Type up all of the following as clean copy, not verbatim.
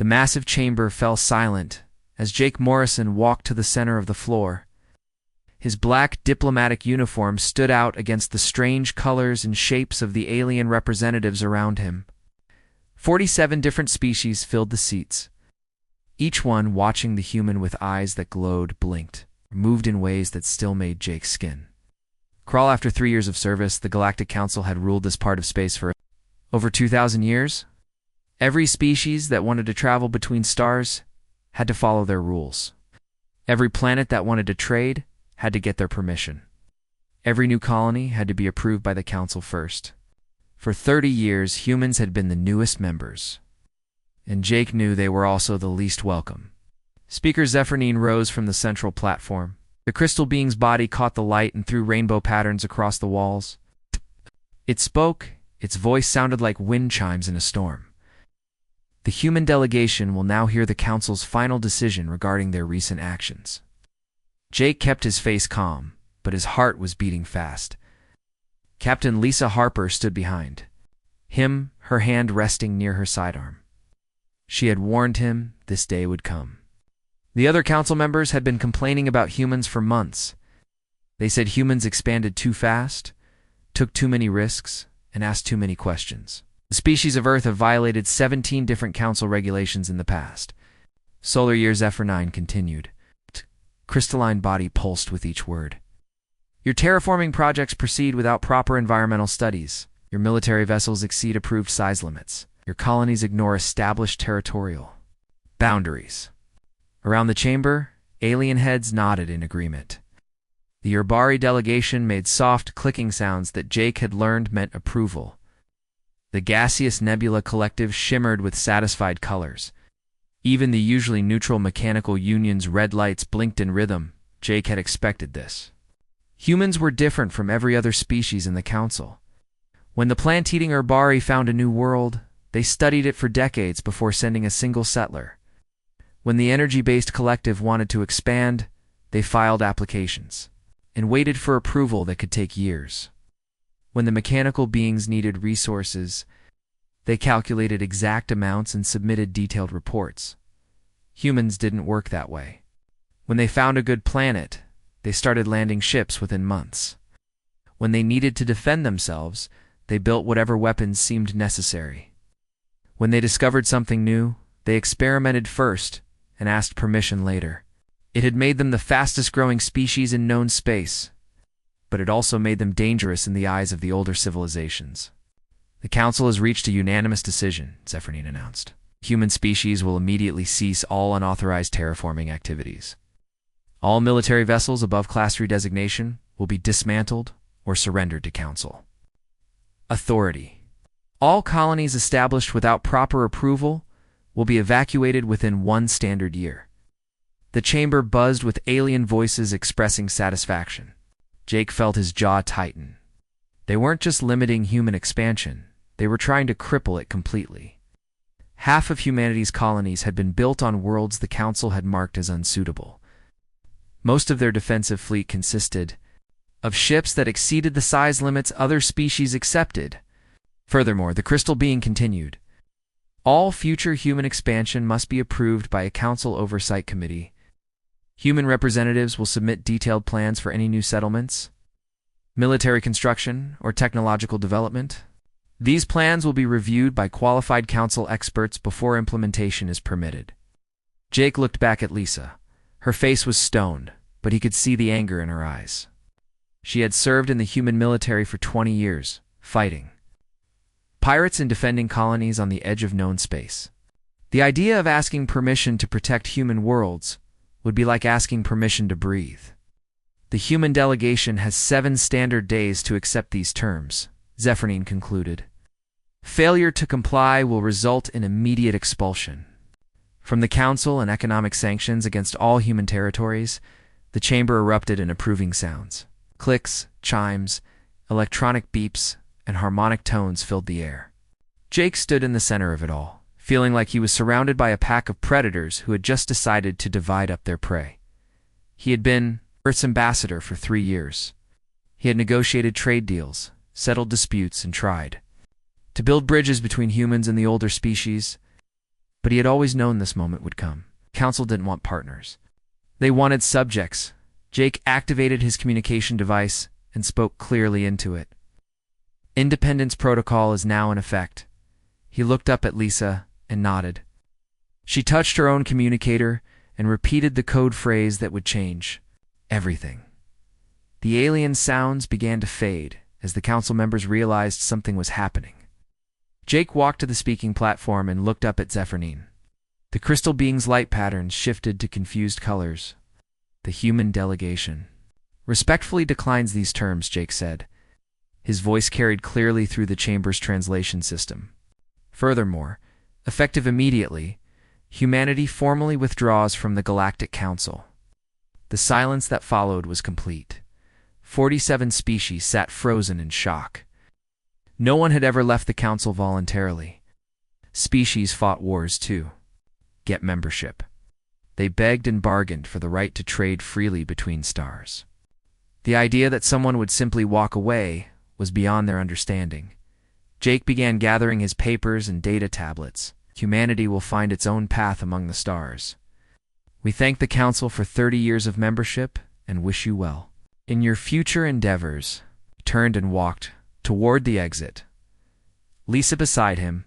The massive chamber fell silent as Jake Morrison walked to the center of the floor. His black diplomatic uniform stood out against the strange colors and shapes of the alien representatives around him. 47 different species filled the seats. Each one, watching the human with eyes that glowed, blinked, or moved in ways that still made Jake's skin crawl. After 3 years of service, the Galactic Council had ruled this part of space for over 2,000 years. Every species that wanted to travel between stars had to follow their rules. Every planet that wanted to trade had to get their permission. Every new colony had to be approved by the Council first. For 30 years, humans had been the newest members, and Jake knew they were also the least welcome. Speaker Zephyrine rose from the central platform. The crystal being's body caught the light and threw rainbow patterns across the walls. It spoke. Its voice sounded like wind chimes in a storm. The human delegation will now hear the Council's final decision regarding their recent actions. Jake kept his face calm, but his heart was beating fast. Captain Lisa Harper stood behind him, her hand resting near her sidearm. She had warned him this day would come. The other council members had been complaining about humans for months. They said humans expanded too fast, took too many risks, and asked too many questions. The species of Earth have violated 17 different council regulations in the past. Solar Year Zephyr 9 continued. Crystalline body pulsed with each word. Your terraforming projects proceed without proper environmental studies. Your military vessels exceed approved size limits. Your colonies ignore established territorial boundaries. Around the chamber, alien heads nodded in agreement. The Urbari delegation made soft clicking sounds that Jake had learned meant approval. The gaseous nebula collective shimmered with satisfied colors. Even the usually neutral mechanical union's red lights blinked in rhythm. Jake had expected this. Humans were different from every other species in the council. When the plant-eating Urbari found a new world, they studied it for decades before sending a single settler. When the energy-based collective wanted to expand, they filed applications and waited for approval that could take years. When the mechanical beings needed resources, they calculated exact amounts and submitted detailed reports. Humans didn't work that way. When they found a good planet, they started landing ships within months. When they needed to defend themselves, they built whatever weapons seemed necessary. When they discovered something new, they experimented first and asked permission later. It had made them the fastest-growing species in known space, but it also made them dangerous in the eyes of the older civilizations. The Council has reached a unanimous decision, Zephyrine announced. Human species will immediately cease all unauthorized terraforming activities. All military vessels above Class 3 designation will be dismantled or surrendered to Council. Authority. All colonies established without proper approval will be evacuated within 1 standard year. The chamber buzzed with alien voices expressing satisfaction. Jake felt his jaw tighten. They weren't just limiting human expansion, they were trying to cripple it completely. Half of humanity's colonies had been built on worlds the Council had marked as unsuitable. Most of their defensive fleet consisted of ships that exceeded the size limits other species accepted. Furthermore, the crystal being continued. All future human expansion must be approved by a Council oversight committee. Human representatives will submit detailed plans for any new settlements, military construction, or technological development. These plans will be reviewed by qualified Council experts before implementation is permitted. Jake looked back at Lisa. Her face was stoned, but he could see the anger in her eyes. She had served in the human military for 20 years, fighting pirates and defending colonies on the edge of known space. The idea of asking permission to protect human worlds would be like asking permission to breathe. The human delegation has 7 standard days to accept these terms, Zephyrine concluded. Failure to comply will result in immediate expulsion. From the Council and economic sanctions against all human territories, the chamber erupted in approving sounds. Clicks, chimes, electronic beeps, and harmonic tones filled the air. Jake stood in the center of it all, feeling like he was surrounded by a pack of predators who had just decided to divide up their prey. He had been Earth's ambassador for 3 years. He had negotiated trade deals, settled disputes, and tried to build bridges between humans and the older species. But he had always known this moment would come. Council didn't want partners. They wanted subjects. Jake activated his communication device and spoke clearly into it. Independence Protocol is now in effect. He looked up at Lisa and nodded. She touched her own communicator and repeated the code phrase that would change everything. The alien sounds began to fade as the council members realized something was happening. Jake walked to the speaking platform and looked up at Zephyrine. The crystal being's light patterns shifted to confused colors. The human delegation respectfully declines these terms, Jake said. His voice carried clearly through the chamber's translation system. Furthermore, effective immediately, humanity formally withdraws from the Galactic Council. The silence that followed was complete. 47 species sat frozen in shock. No one had ever left the council voluntarily. Species fought wars too. Get membership. They begged and bargained for the right to trade freely between stars. The idea that someone would simply walk away was beyond their understanding. Jake began gathering his papers and data tablets. Humanity will find its own path among the stars. We thank the Council for 30 years of membership and wish you well. In your future endeavors, he turned and walked toward the exit. Lisa beside him.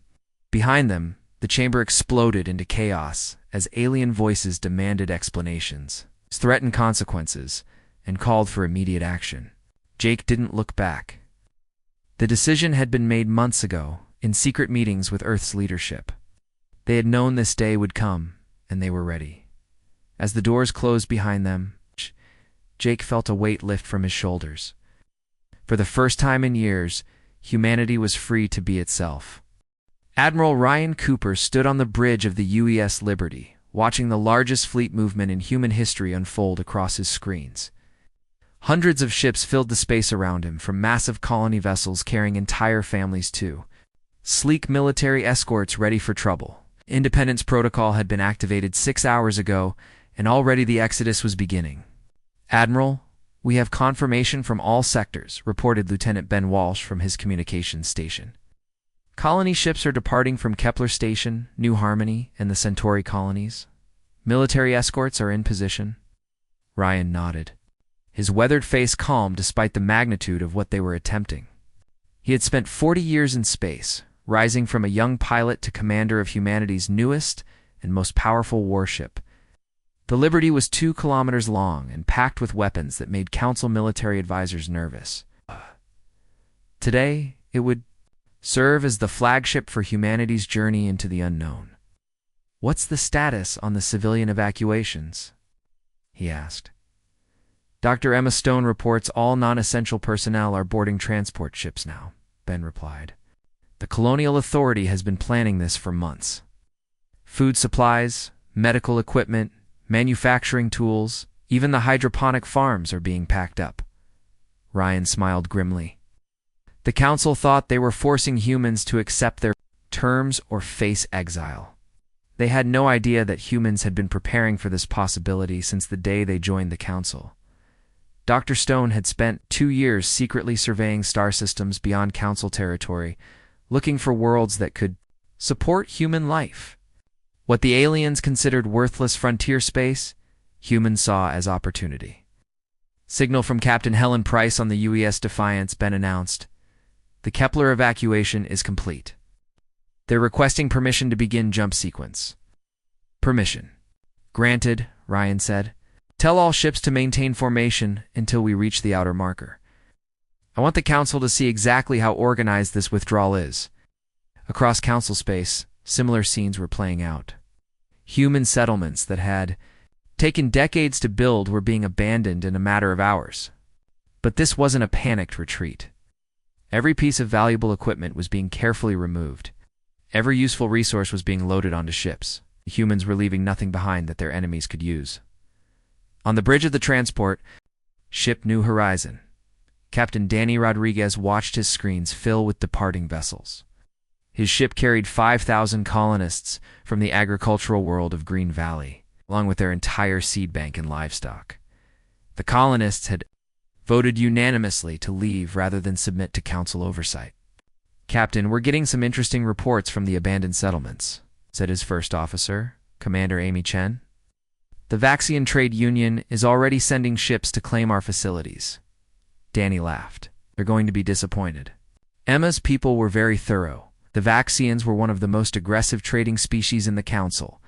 Behind them, the chamber exploded into chaos as alien voices demanded explanations, threatened consequences, and called for immediate action. Jake didn't look back. The decision had been made months ago in secret meetings with Earth's leadership. They had known this day would come, and they were ready. As the doors closed behind them, Jake felt a weight lift from his shoulders. For the first time in years, humanity was free to be itself. Admiral Ryan Cooper stood on the bridge of the UES Liberty, watching the largest fleet movement in human history unfold across his screens. Hundreds of ships filled the space around him, from massive colony vessels carrying entire families to sleek military escorts ready for trouble. Independence Protocol had been activated 6 hours ago, and already the exodus was beginning. Admiral, we have confirmation from all sectors, reported Lieutenant Ben Walsh from his communications station. Colony ships are departing from Kepler Station, New Harmony, and the Centauri colonies. Military escorts are in position. Ryan nodded. His weathered face calm despite the magnitude of what they were attempting. He had spent 40 years in space, rising from a young pilot to commander of humanity's newest and most powerful warship. The Liberty was 2 kilometers long and packed with weapons that made Council military advisors nervous. Today, it would serve as the flagship for humanity's journey into the unknown. What's the status on the civilian evacuations? He asked. Dr. Emma Stone reports all non-essential personnel are boarding transport ships now, Ben replied. The Colonial Authority has been planning this for months. Food supplies, medical equipment, manufacturing tools, even the hydroponic farms are being packed up. Ryan smiled grimly. The Council thought they were forcing humans to accept their terms or face exile. They had no idea that humans had been preparing for this possibility since the day they joined the Council. Dr. Stone had spent 2 years secretly surveying star systems beyond Council territory, looking for worlds that could support human life. What the aliens considered worthless frontier space, humans saw as opportunity. Signal from Captain Helen Price on the UES Defiance, Ben announced. The Kepler evacuation is complete. They're requesting permission to begin jump sequence. Permission. Granted, Ryan said. Tell all ships to maintain formation until we reach the outer marker. I want the Council to see exactly how organized this withdrawal is. Across Council space, similar scenes were playing out. Human settlements that had taken decades to build were being abandoned in a matter of hours. But this wasn't a panicked retreat. Every piece of valuable equipment was being carefully removed. Every useful resource was being loaded onto ships. The humans were leaving nothing behind that their enemies could use. On the bridge of the transport, ship New Horizon, Captain Danny Rodriguez watched his screens fill with departing vessels. His ship carried 5,000 colonists from the agricultural world of Green Valley, along with their entire seed bank and livestock. The colonists had voted unanimously to leave rather than submit to Council oversight. Captain, we're getting some interesting reports from the abandoned settlements. said his first officer, Commander Amy Chen. "The Vaxian Trade Union is already sending ships to claim our facilities." Danny laughed. "They're going to be disappointed." Emma's people were very thorough. The Vaxians were one of the most aggressive trading species in the Council.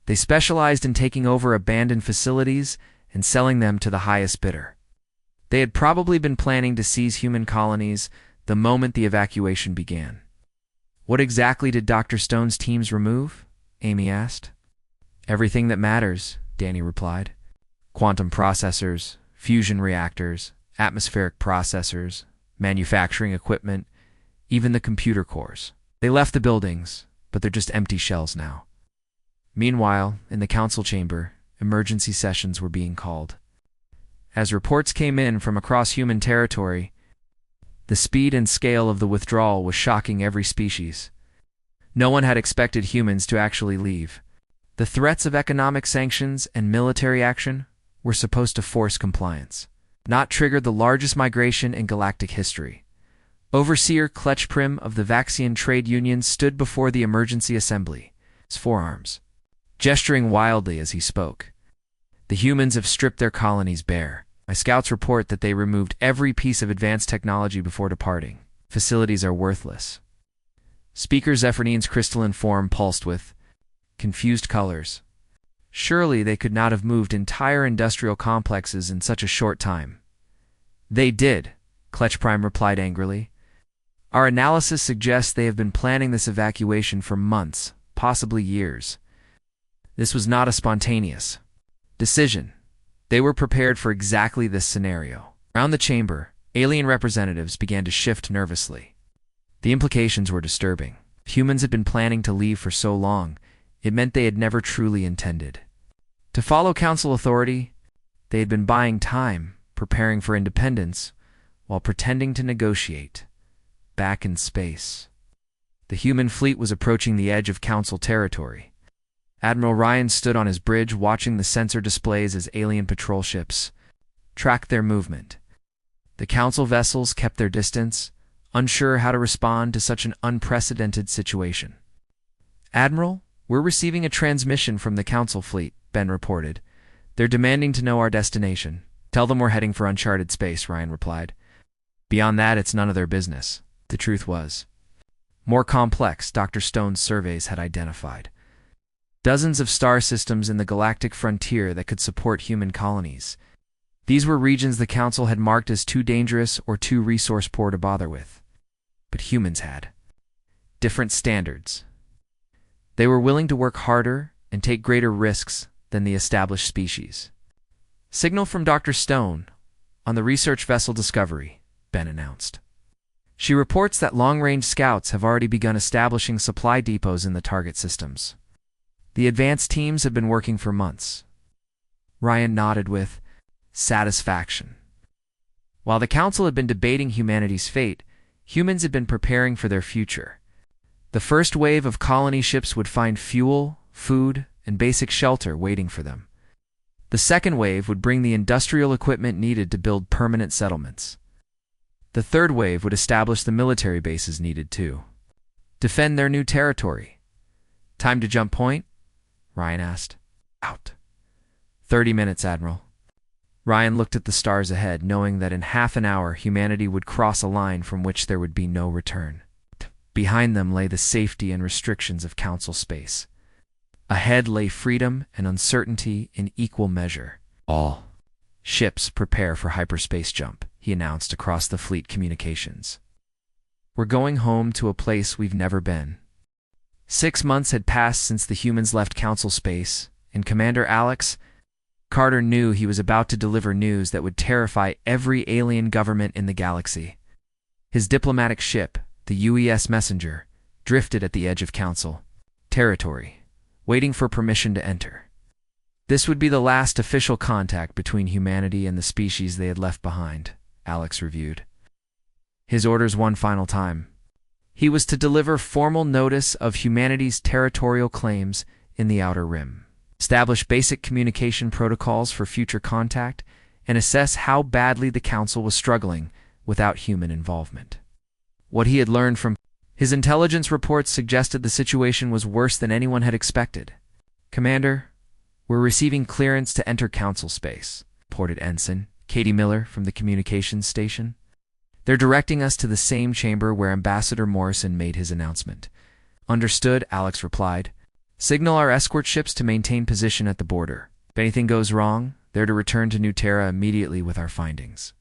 They specialized in taking over abandoned facilities and selling them to the highest bidder. They had probably been planning to seize human colonies the moment the evacuation began. "What exactly did Dr. Stone's teams remove?" Amy asked. "Everything that matters," Danny replied. "Quantum processors, fusion reactors, atmospheric processors, manufacturing equipment, even the computer cores. They left the buildings, but they're just empty shells now." Meanwhile, in the council chamber, emergency sessions were being called. As reports came in from across human territory, the speed and scale of the withdrawal was shocking every species. No one had expected humans to actually leave. The threats of economic sanctions and military action were supposed to force compliance, not trigger the largest migration in galactic history. Overseer Kletchprim of the Vaxian Trade Union stood before the emergency assembly, his forearms, gesturing wildly as he spoke. "The humans have stripped their colonies bare. My scouts report that they removed every piece of advanced technology before departing. Facilities are worthless." Speaker Zephyrnine's crystalline form pulsed with confused colors. Surely they could not have moved entire industrial complexes in such a short time. "They did," Kletchprime replied angrily. "Our analysis suggests they have been planning this evacuation for months, possibly years. This was not a spontaneous decision. They were prepared for exactly this scenario." Around the chamber, alien representatives began to shift nervously. The implications were disturbing. If humans had been planning to leave for so long, it meant they had never truly intended to follow council authority. They had been buying time, preparing for independence, while pretending to negotiate back in space. The human fleet was approaching the edge of council territory. Admiral Ryan stood on his bridge watching the sensor displays as alien patrol ships tracked their movement. The council vessels kept their distance, unsure how to respond to such an unprecedented situation. "Admiral, we're receiving a transmission from the council fleet," Ben reported. "They're demanding to know our destination." "Tell them we're heading for uncharted space," Ryan replied. "Beyond that, it's none of their business." The truth was more complex. Dr. Stone's surveys had identified dozens of star systems in the galactic frontier that could support human colonies. These were regions the Council had marked as too dangerous or too resource-poor to bother with. But humans had different standards. They were willing to work harder and take greater risks than the established species. "Signal from Dr. Stone on the research vessel Discovery," Ben announced. "She reports that long-range scouts have already begun establishing supply depots in the target systems. The advanced teams have been working for months." Ryan nodded with satisfaction. While the Council had been debating humanity's fate, humans had been preparing for their future. The first wave of colony ships would find fuel, food, and basic shelter waiting for them. The second wave would bring the industrial equipment needed to build permanent settlements. The third wave would establish the military bases needed to defend their new territory. "Time to jump point?" Ryan asked. "Out." 30 minutes, Admiral." Ryan looked at the stars ahead, knowing that in half an hour humanity would cross a line from which there would be no return. Behind them lay the safety and restrictions of Council space. Ahead lay freedom and uncertainty in equal measure. "All ships prepare for hyperspace jump," he announced across the fleet communications. "We're going home to a place we've never been." 6 months had passed since the humans left Council space, and Commander Alex Carter knew he was about to deliver news that would terrify every alien government in the galaxy. His diplomatic ship, the UES Messenger, drifted at the edge of Council territory, waiting for permission to enter. This would be the last official contact between humanity and the species they had left behind, Alex reviewed. His orders one final time. He was to deliver formal notice of humanity's territorial claims in the Outer Rim, establish basic communication protocols for future contact, and assess how badly the Council was struggling without human involvement. What he had learned from His intelligence reports suggested the situation was worse than anyone had expected. "Commander, we're receiving clearance to enter Council space," reported Ensign Katie Miller from the communications station. "They're directing us to the same chamber where Ambassador Morrison made his announcement." "Understood," Alex replied. "Signal our escort ships to maintain position at the border. If anything goes wrong, they're to return to New Terra immediately with our findings."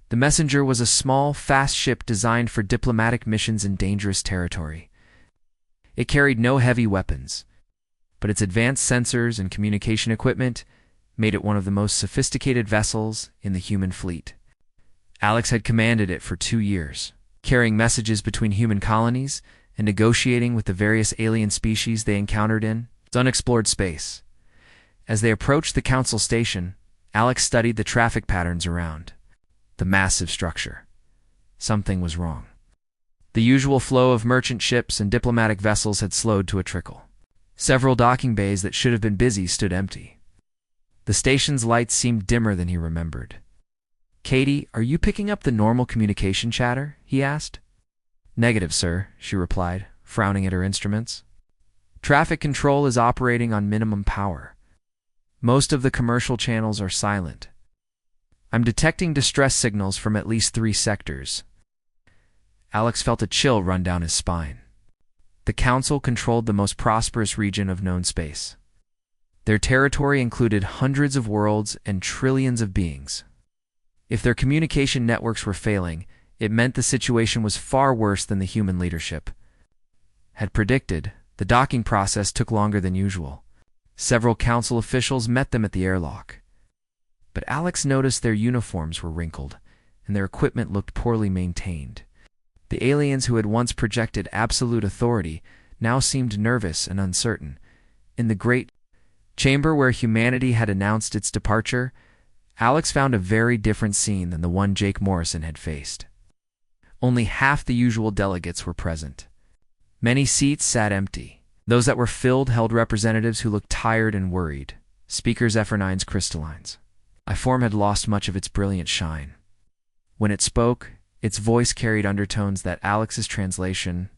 The Messenger was a small, fast ship designed for diplomatic missions in dangerous territory. It carried no heavy weapons, but its advanced sensors and communication equipment made it one of the most sophisticated vessels in the human fleet. Alex had commanded it for 2 years, carrying messages between human colonies and negotiating with the various alien species they encountered in unexplored space. As they approached the Council station, Alex studied the traffic patterns around the massive structure. Something was wrong. The usual flow of merchant ships and diplomatic vessels had slowed to a trickle. Several docking bays that should have been busy stood empty. The station's lights seemed dimmer than he remembered. "Katie, are you picking up the normal communication chatter?" he asked. "Negative, sir," she replied, frowning at her instruments. "Traffic control is operating on minimum power. Most of the commercial channels are silent. I'm detecting distress signals from at least 3 sectors." Alex felt a chill run down his spine. The Council controlled the most prosperous region of known space. Their territory included hundreds of worlds and trillions of beings. If their communication networks were failing, it meant the situation was far worse than the human leadership had predicted. The docking process took longer than usual. Several Council officials met them at the airlock. But Alex noticed their uniforms were wrinkled, and their equipment looked poorly maintained. The aliens who had once projected absolute authority now seemed nervous and uncertain. In the great chamber where humanity had announced its departure, Alex found a very different scene than the one Jake Morrison had faced. Only half the usual delegates were present. Many seats sat empty. Those that were filled held representatives who looked tired and worried. Speaker Zephyr9's crystallines. Iform had lost much of its brilliant shine. When it spoke, its voice carried undertones that Alex's translation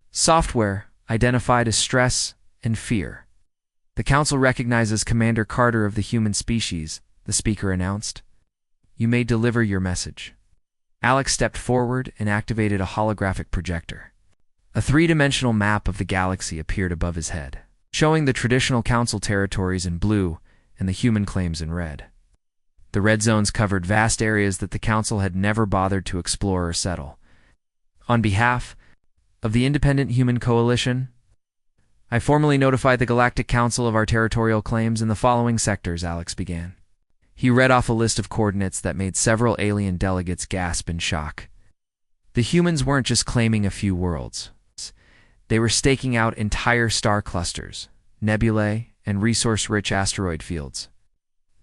software identified as stress and fear. "The Council recognizes Commander Carter of the human species," the speaker announced. "You may deliver your message." Alex stepped forward and activated a holographic projector. A 3-dimensional map of the galaxy appeared above his head, showing the traditional Council territories in blue and the human claims in red. The red zones covered vast areas that the Council had never bothered to explore or settle. "On behalf of the Independent Human Coalition, I formally notify the Galactic Council of our territorial claims in the following sectors," Alex began. He read off a list of coordinates that made several alien delegates gasp in shock. The humans weren't just claiming a few worlds. They were staking out entire star clusters, nebulae, and resource-rich asteroid fields.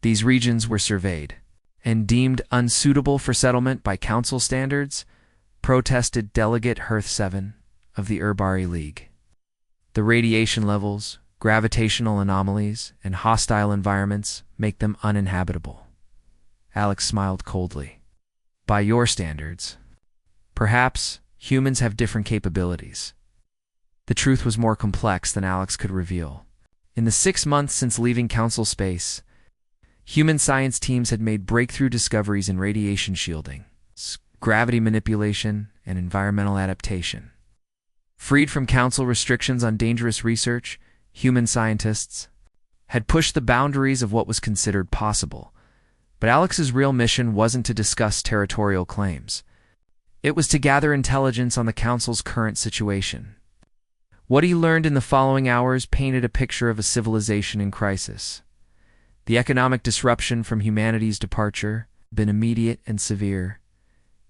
These regions were surveyed and deemed unsuitable for settlement by Council standards, protested Delegate Hearth 7 of the Urbari League. The radiation levels, gravitational anomalies, and hostile environments make them uninhabitable. Alex smiled coldly. "By your standards, perhaps humans have different capabilities." The truth was more complex than Alex could reveal. In the 6 months since leaving Council space, human science teams had made breakthrough discoveries in radiation shielding, gravity manipulation, and environmental adaptation. Freed from Council restrictions on dangerous research, human scientists had pushed the boundaries of what was considered possible. But Alex's real mission wasn't to discuss territorial claims. It was to gather intelligence on the Council's current situation. What he learned in the following hours painted a picture of a civilization in crisis. The economic disruption from humanity's departure had been immediate and severe.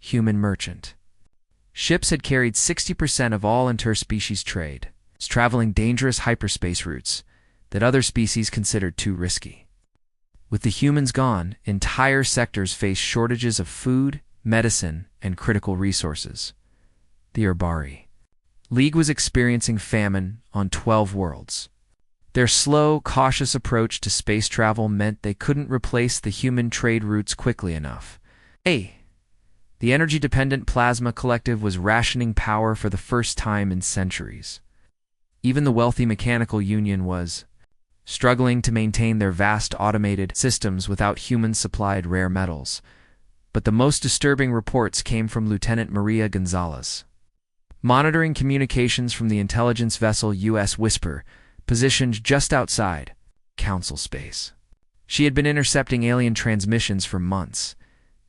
Human merchant ships had carried 60% of all interspecies trade, traveling dangerous hyperspace routes that other species considered too risky. With the humans gone, entire sectors faced shortages of food, medicine, and critical resources. The Urbari League was experiencing famine on 12 worlds. Their slow, cautious approach to space travel meant they couldn't replace the human trade routes quickly enough. The The energy-dependent plasma collective was rationing power for the first time in centuries. Even the wealthy mechanical union was struggling to maintain their vast automated systems without human-supplied rare metals. But the most disturbing reports came from Lieutenant Maria Gonzalez. Monitoring communications from the intelligence vessel U.S. Whisper, positioned just outside Council space. She had been intercepting alien transmissions for months,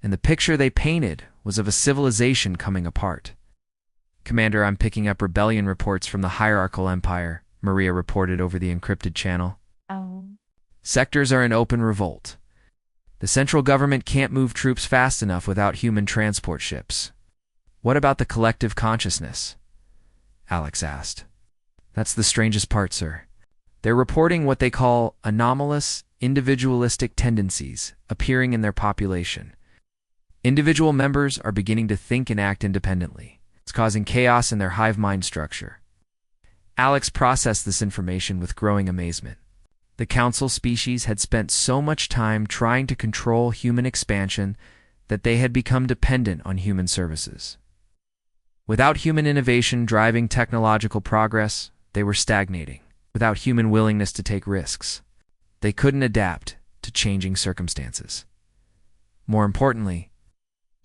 and the picture they painted was of a civilization coming apart. "Commander, I'm picking up rebellion reports from the hierarchical empire," Maria reported over the encrypted channel. Oh. "Sectors are in open revolt. The central government can't move troops fast enough without human transport ships." "What about the collective consciousness?" Alex asked. "That's the strangest part, sir. They're reporting what they call anomalous, individualistic tendencies appearing in their population. Individual members are beginning to think and act independently. It's causing chaos in their hive mind structure." Alex processed this information with growing amazement. The council species had spent so much time trying to control human expansion that they had become dependent on human services. Without human innovation driving technological progress, they were stagnating. Without human willingness to take risks, they couldn't adapt to changing circumstances. More importantly,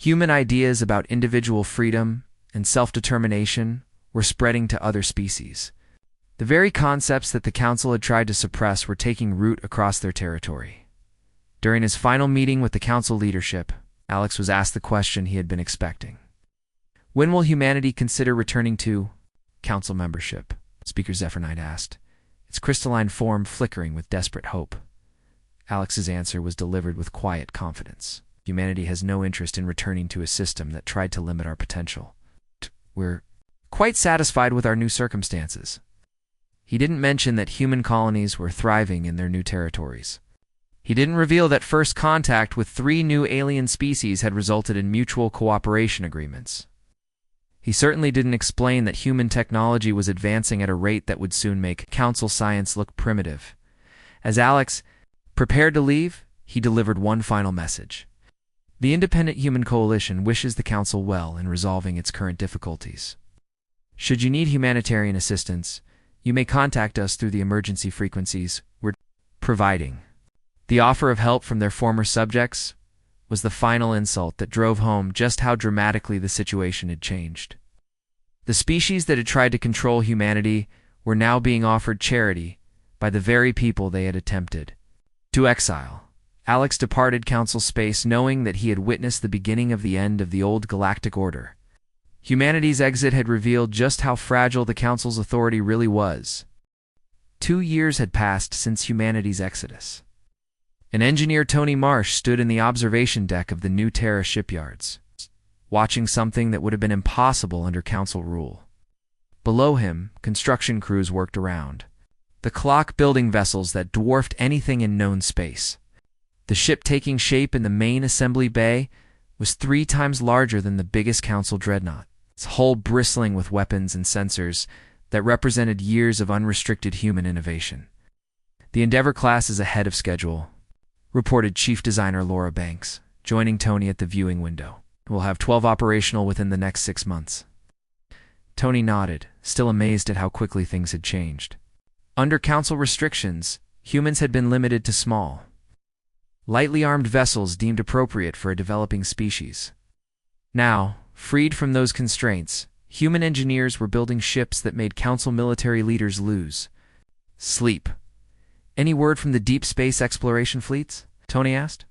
human ideas about individual freedom and self-determination were spreading to other species. The very concepts that the council had tried to suppress were taking root across their territory. During his final meeting with the council leadership, Alex was asked the question he had been expecting. "When will humanity consider returning to council membership?" Speaker Zephyrknight asked, its crystalline form flickering with desperate hope. Alex's answer was delivered with quiet confidence. "Humanity has no interest in returning to a system that tried to limit our potential. We're quite satisfied with our new circumstances." He didn't mention that human colonies were thriving in their new territories. He didn't reveal that first contact with 3 new alien species had resulted in mutual cooperation agreements. He certainly didn't explain that human technology was advancing at a rate that would soon make council science look primitive. As Alex prepared to leave, he delivered one final message. "The Independent Human Coalition wishes the council well in resolving its current difficulties. Should you need humanitarian assistance, you may contact us through the emergency frequencies we're providing." The offer of help from their former subjects was the final insult that drove home just how dramatically the situation had changed. The species that had tried to control humanity were now being offered charity by the very people they had attempted to exile. Alex departed council space knowing that he had witnessed the beginning of the end of the old galactic order. Humanity's exit had revealed just how fragile the council's authority really was. 2 years had passed since humanity's exodus. And engineer Tony Marsh stood in the observation deck of the New Terra shipyards, watching something that would have been impossible under council rule. Below him, construction crews worked around. The clock-building vessels that dwarfed anything in known space. The ship taking shape in the main assembly bay was 3 times larger than the biggest council dreadnought, its hull bristling with weapons and sensors that represented years of unrestricted human innovation. "The Endeavour class is ahead of schedule," reported Chief Designer Laura Banks, joining Tony at the viewing window. "We'll have 12 operational within the next 6 months." Tony nodded, still amazed at how quickly things had changed. Under council restrictions, humans had been limited to small, lightly armed vessels deemed appropriate for a developing species. Now, freed from those constraints, human engineers were building ships that made council military leaders lose sleep. "Any word from the deep space exploration fleets?" Tony asked.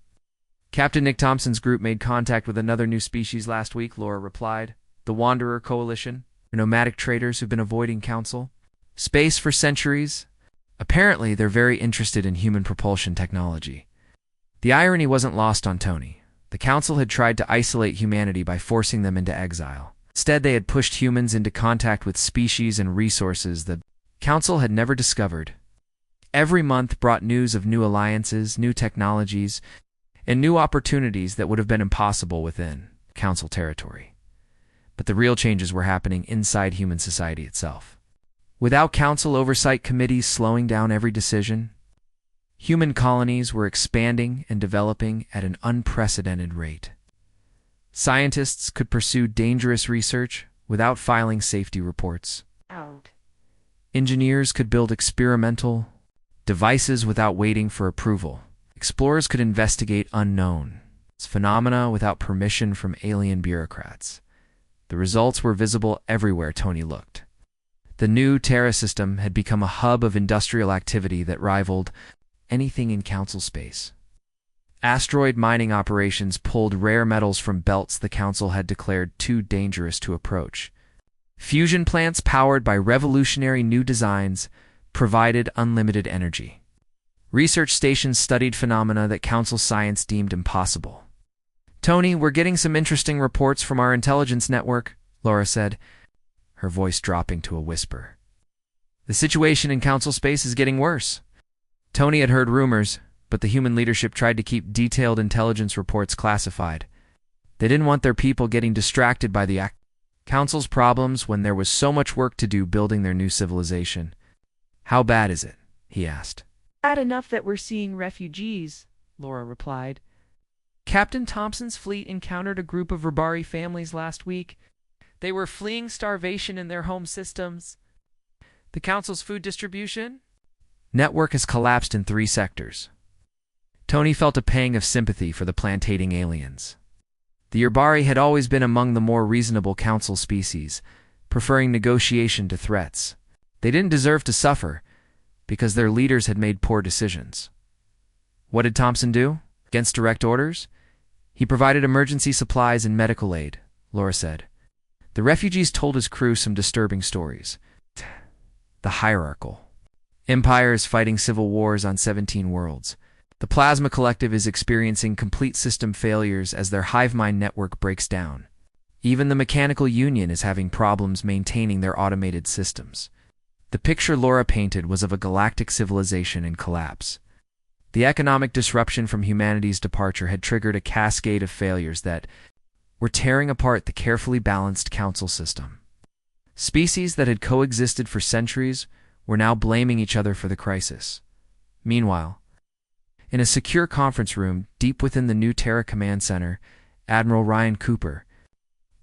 "Captain Nick Thompson's group made contact with another new species last week," Laura replied. "The Wanderer Coalition, nomadic traders who've been avoiding council space for centuries. Apparently, they're very interested in human propulsion technology." The irony wasn't lost on Tony. The council had tried to isolate humanity by forcing them into exile. Instead, they had pushed humans into contact with species and resources the council had never discovered. Every month brought news of new alliances, new technologies, and new opportunities that would have been impossible within council territory. But the real changes were happening inside human society itself. Without council oversight committees slowing down every decision, human colonies were expanding and developing at an unprecedented rate. Scientists could pursue dangerous research without filing safety reports. Engineers could build experimental devices without waiting for approval. Explorers could investigate unknown phenomena without permission from alien bureaucrats. The results were visible everywhere Tony looked. The new Terra system had become a hub of industrial activity that rivaled anything in Council space. Asteroid mining operations pulled rare metals from belts the Council had declared too dangerous to approach. Fusion plants powered by revolutionary new designs provided unlimited energy. Research stations studied phenomena that Council science deemed impossible. "Tony, we're getting some interesting reports from our intelligence network," Laura said, her voice dropping to a whisper. "The situation in Council space is getting worse." Tony had heard rumors, but the human leadership tried to keep detailed intelligence reports classified. They didn't want their people getting distracted by the Council's problems when there was so much work to do building their new civilization. "How bad is it?" he asked. "Bad enough that we're seeing refugees," Laura replied. "Captain Thompson's fleet encountered a group of Rabari families last week. They were fleeing starvation in their home systems. The Council's food distribution network has collapsed in 3 sectors." Tony felt a pang of sympathy for the plantating aliens. The Rabari had always been among the more reasonable Council species, preferring negotiation to threats. They didn't deserve to suffer, because their leaders had made poor decisions. What did Thompson do? Against direct orders? He provided emergency supplies and medical aid, Laura said. The refugees told his crew some disturbing stories. The hierarchical empires fighting civil wars on 17 worlds. The Plasma Collective is experiencing complete system failures as their hive mind network breaks down. Even the Mechanical Union is having problems maintaining their automated systems. The picture Laura painted was of a galactic civilization in collapse. The economic disruption from humanity's departure had triggered a cascade of failures that were tearing apart the carefully balanced Council system. Species that had coexisted for centuries were now blaming each other for the crisis. Meanwhile, in a secure conference room deep within the new Terra Command Center, Admiral Ryan Cooper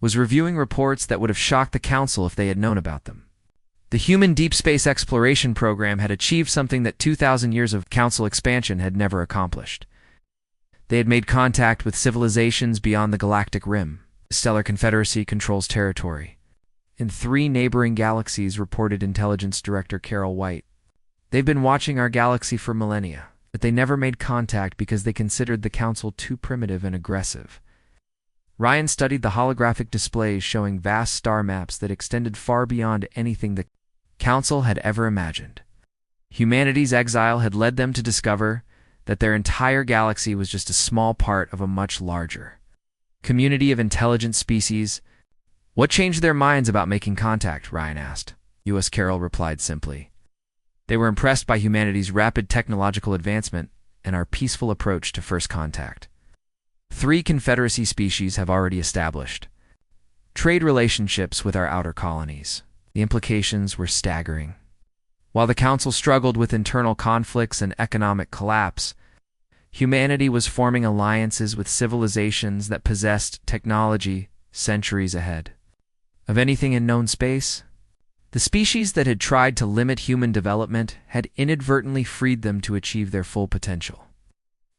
was reviewing reports that would have shocked the Council if they had known about them. The human deep space exploration program had achieved something that 2,000 years of Council expansion had never accomplished. They had made contact with civilizations beyond the galactic rim. The Stellar Confederacy controls territory. In 3 neighboring galaxies, reported Intelligence Director Carol White. They've been watching our galaxy for millennia, but they never made contact because they considered the Council too primitive and aggressive. Ryan studied the holographic displays showing vast star maps that extended far beyond anything the Council had ever imagined. Humanity's exile had led them to discover that their entire galaxy was just a small part of a much larger community of intelligent species. "What changed their minds about making contact?" Ryan asked. U.S. Carroll replied simply. "They were impressed by humanity's rapid technological advancement and our peaceful approach to first contact. 3 Confederacy species have already established trade relationships with our outer colonies." The implications were staggering. While the Council struggled with internal conflicts and economic collapse, humanity was forming alliances with civilizations that possessed technology centuries ahead of anything in known space. The species that had tried to limit human development had inadvertently freed them to achieve their full potential.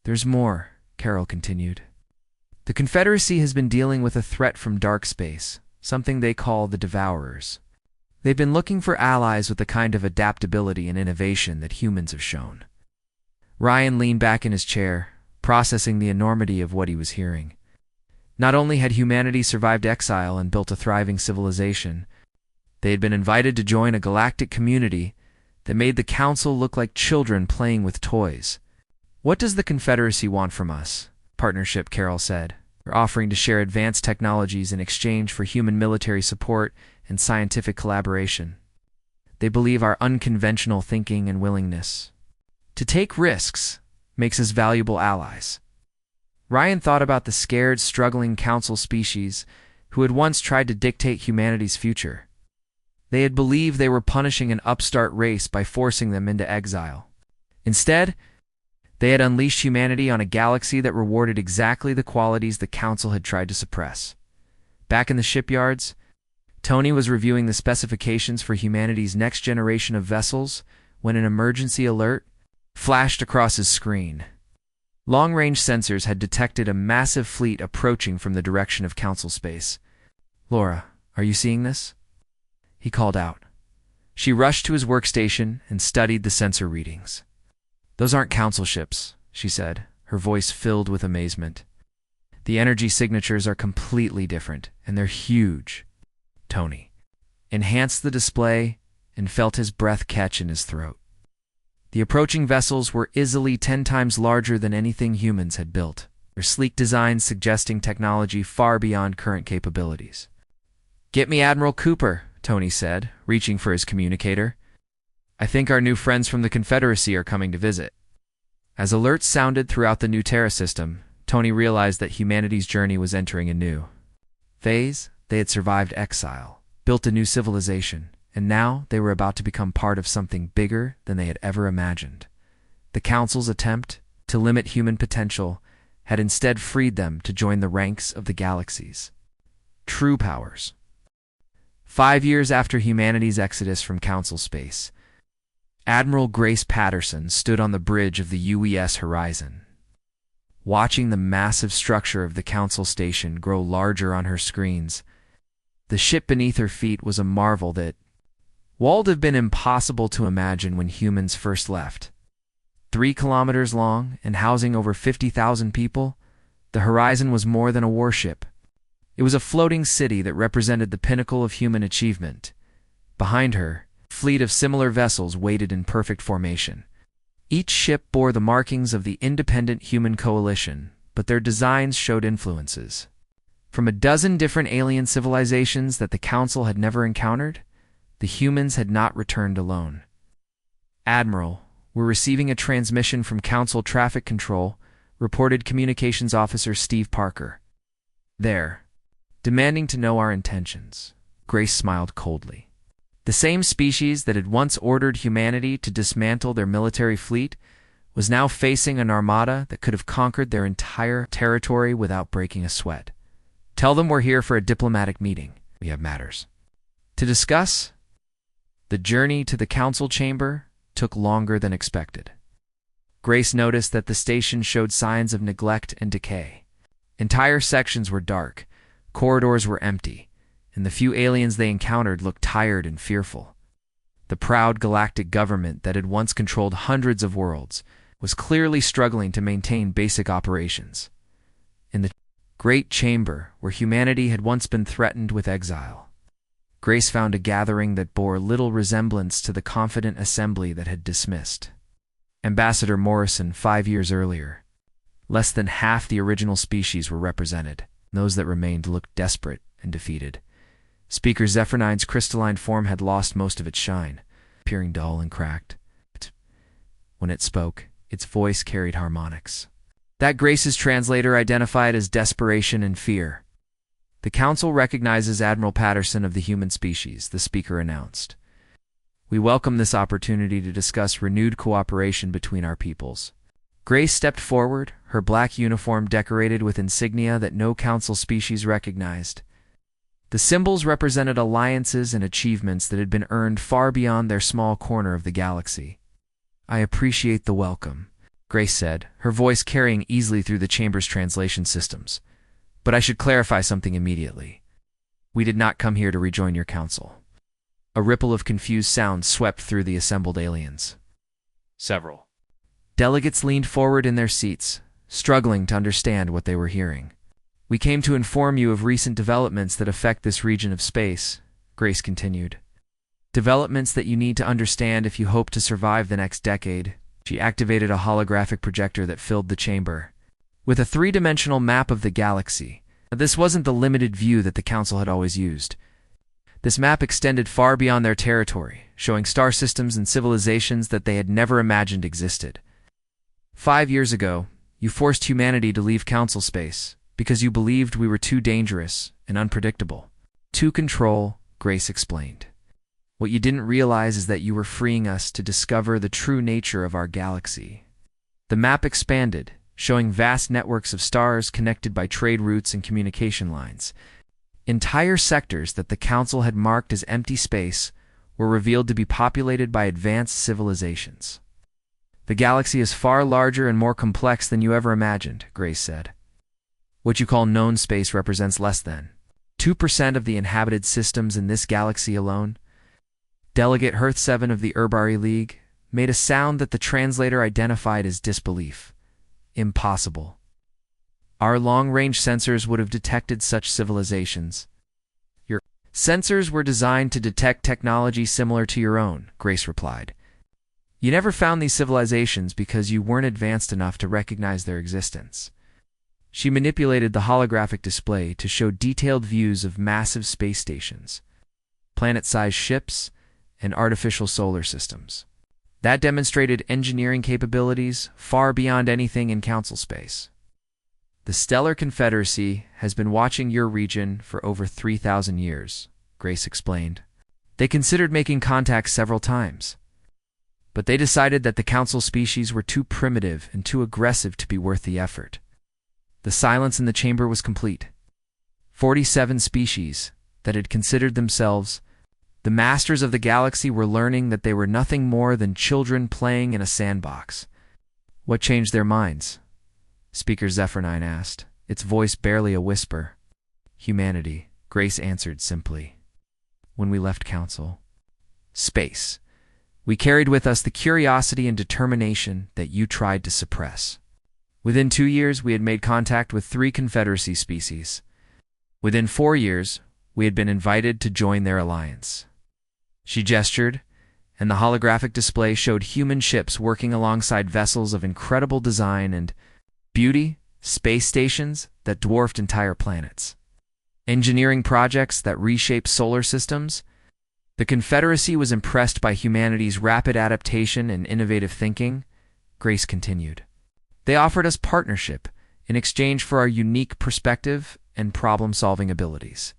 "There's more," Carol continued. "The Confederacy has been dealing with a threat from dark space, something they call the Devourers. They've been looking for allies with the kind of adaptability and innovation that humans have shown." Ryan leaned back in his chair, processing the enormity of what he was hearing. Not only had humanity survived exile and built a thriving civilization, they had been invited to join a galactic community that made the Council look like children playing with toys. "What does the Confederacy want from us?" Partnership, Carol said. "They're offering to share advanced technologies in exchange for human military support and scientific collaboration. They believe our unconventional thinking and willingness to take risks makes us valuable allies." Ryan thought about the scared, struggling Council species who had once tried to dictate humanity's future. They had believed they were punishing an upstart race by forcing them into exile. Instead, They had unleashed humanity on a galaxy that rewarded exactly the qualities the Council had tried to suppress. Back in the shipyards, Tony was reviewing the specifications for humanity's next generation of vessels when an emergency alert flashed across his screen. Long-range sensors had detected a massive fleet approaching from the direction of Council space. "Laura, are you seeing this?" he called out. She rushed to his workstation and studied the sensor readings. "Those aren't Council ships," she said, her voice filled with amazement. "The energy signatures are completely different, and they're huge." Tony enhanced the display and felt his breath catch in his throat. The approaching vessels were easily 10 times larger than anything humans had built, their sleek designs suggesting technology far beyond current capabilities. "Get me Admiral Cooper," Tony said, reaching for his communicator. "I think our new friends from the Confederacy are coming to visit." As alerts sounded throughout the new Terra system, Tony realized that humanity's journey was entering a new phase. They had survived exile, built a new civilization, and now they were about to become part of something bigger than they had ever imagined. The Council's attempt to limit human potential had instead freed them to join the ranks of the galaxy's true powers. 5 years after humanity's exodus from Council space, Admiral Grace Patterson stood on the bridge of the UES Horizon. Watching the massive structure of the Council station grow larger on her screens, the ship beneath her feet was a marvel that would have been impossible to imagine when humans first left. 3 kilometers long and housing over 50,000 people, the Horizon was more than a warship. It was a floating city that represented the pinnacle of human achievement. Behind her, a fleet of similar vessels waited in perfect formation. Each ship bore the markings of the independent human coalition, but their designs showed influences from a dozen different alien civilizations that the Council had never encountered. The humans had not returned alone. "Admiral, we're receiving a transmission from Council Traffic Control," reported Communications Officer Steve Parker. "There, demanding to know our intentions." Grace smiled coldly. The same species that had once ordered humanity to dismantle their military fleet was now facing an armada that could have conquered their entire territory without breaking a sweat. "Tell them we're here for a diplomatic meeting. We have matters to discuss." The journey to the Council chamber took longer than expected. Grace noticed that the station showed signs of neglect and decay. Entire sections were dark, corridors were empty, and the few aliens they encountered looked tired and fearful. The proud galactic government that had once controlled hundreds of worlds was clearly struggling to maintain basic operations. In the great chamber, where humanity had once been threatened with exile, Grace found a gathering that bore little resemblance to the confident assembly that had dismissed Ambassador Morrison 5 years earlier. Less than half the original species were represented. Those that remained looked desperate and defeated. Speaker Zephyr9's crystalline form had lost most of its shine, appearing dull and cracked. When it spoke, its voice carried harmonics that Grace's translator identified as desperation and fear. "The Council recognizes Admiral Patterson of the human species," the speaker announced. "We welcome this opportunity to discuss renewed cooperation between our peoples." Grace stepped forward, her black uniform decorated with insignia that no Council species recognized. The symbols represented alliances and achievements that had been earned far beyond their small corner of the galaxy. "I appreciate the welcome," Grace said, her voice carrying easily through the chamber's translation systems. "But I should clarify something immediately. We did not come here to rejoin your Council." A ripple of confused sound swept through the assembled aliens. Several delegates leaned forward in their seats, struggling to understand what they were hearing. "We came to inform you of recent developments that affect this region of space," Grace continued. "Developments that you need to understand if you hope to survive the next decade." She activated a holographic projector that filled the chamber with a 3-dimensional map of the galaxy. This wasn't the limited view that the Council had always used. This map extended far beyond their territory, showing star systems and civilizations that they had never imagined existed. 5 years ago, you forced humanity to leave Council space because you believed we were too dangerous and unpredictable to control, Grace explained. "What you didn't realize is that you were freeing us to discover the true nature of our galaxy." The map expanded, showing vast networks of stars connected by trade routes and communication lines. Entire sectors that the Council had marked as empty space were revealed to be populated by advanced civilizations. "The galaxy is far larger and more complex than you ever imagined," Grace said. "What you call known space represents less than 2% of the inhabited systems in this galaxy alone." Delegate Hearth 7 of the Urbari League made a sound that the translator identified as disbelief. "Impossible. Our long-range sensors would have detected such civilizations." "Your sensors were designed to detect technology similar to your own," Grace replied. "You never found these civilizations because you weren't advanced enough to recognize their existence." She manipulated the holographic display to show detailed views of massive space stations, planet-sized ships, and artificial solar systems. That demonstrated engineering capabilities far beyond anything in Council space. "The Stellar Confederacy has been watching your region for over 3,000 years, Grace explained. "They considered making contact several times, but they decided that the Council species were too primitive and too aggressive to be worth the effort." The silence in the chamber was complete. 47 species that had considered themselves the masters of the galaxy were learning that they were nothing more than children playing in a sandbox. "What changed their minds?" Speaker Zephyrnine asked, its voice barely a whisper. "Humanity," Grace answered simply. "When we left Council space, we carried with us the curiosity and determination that you tried to suppress. Within 2 years, we had made contact with 3 Confederacy species. Within 4 years, we had been invited to join their alliance." She gestured, and the holographic display showed human ships working alongside vessels of incredible design and beauty, space stations that dwarfed entire planets, engineering projects that reshaped solar systems. The Confederacy was impressed by humanity's rapid adaptation and innovative thinking, Grace continued. "They offered us partnership in exchange for our unique perspective and problem-solving abilities."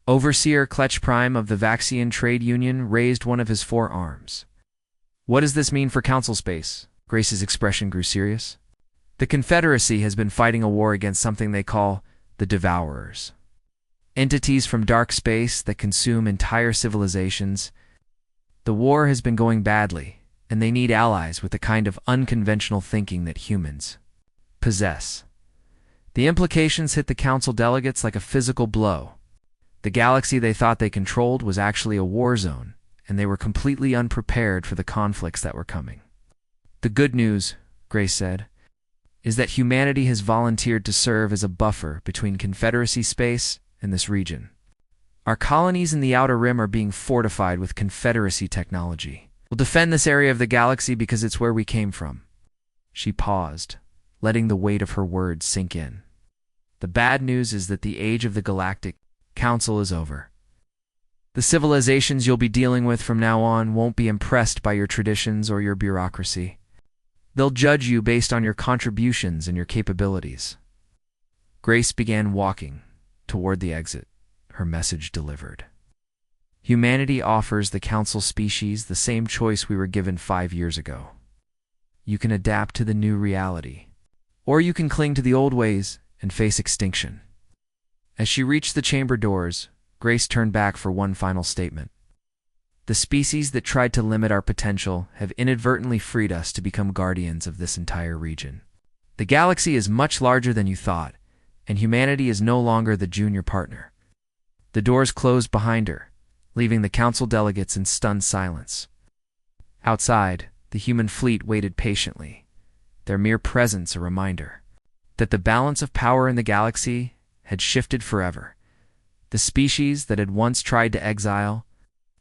Overseer Kletch Prime of the Vaxian Trade Union raised one of his 4 arms. "What does this mean for Council space?" Grace's expression grew serious. "The Confederacy has been fighting a war against something they call the Devourers. Entities from dark space that consume entire civilizations. The war has been going badly, and they need allies with the kind of unconventional thinking that humans possess." The implications hit the Council delegates like a physical blow. The galaxy they thought they controlled was actually a war zone, and they were completely unprepared for the conflicts that were coming. "The good news," Grace said, "is that humanity has volunteered to serve as a buffer between Confederacy space and this region. Our colonies in the Outer Rim are being fortified with Confederacy technology. We'll defend this area of the galaxy because it's where we came from." She paused, letting the weight of her words sink in. "The bad news is that the age of the Galactic Council is over. The civilizations you'll be dealing with from now on won't be impressed by your traditions or your bureaucracy. They'll judge you based on your contributions and your capabilities." Grace began walking toward the exit, her message delivered. "Humanity offers the Council species the same choice we were given 5 years ago. You can adapt to the new reality, or you can cling to the old ways and face extinction." As she reached the chamber doors, Grace turned back for one final statement. "The species that tried to limit our potential have inadvertently freed us to become guardians of this entire region. The galaxy is much larger than you thought, and humanity is no longer the junior partner." The doors closed behind her, leaving the Council delegates in stunned silence. Outside, the human fleet waited patiently, their mere presence a reminder that the balance of power in the galaxy had shifted forever. The species that had once tried to exile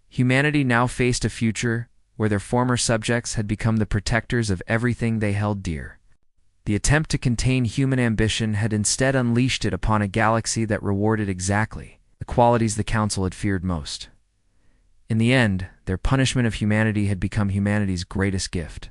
humanity now faced a future where their former subjects had become the protectors of everything they held dear. The attempt to contain human ambition had instead unleashed it upon a galaxy that rewarded exactly the qualities the Council had feared most. In the end, their punishment of humanity had become humanity's greatest gift.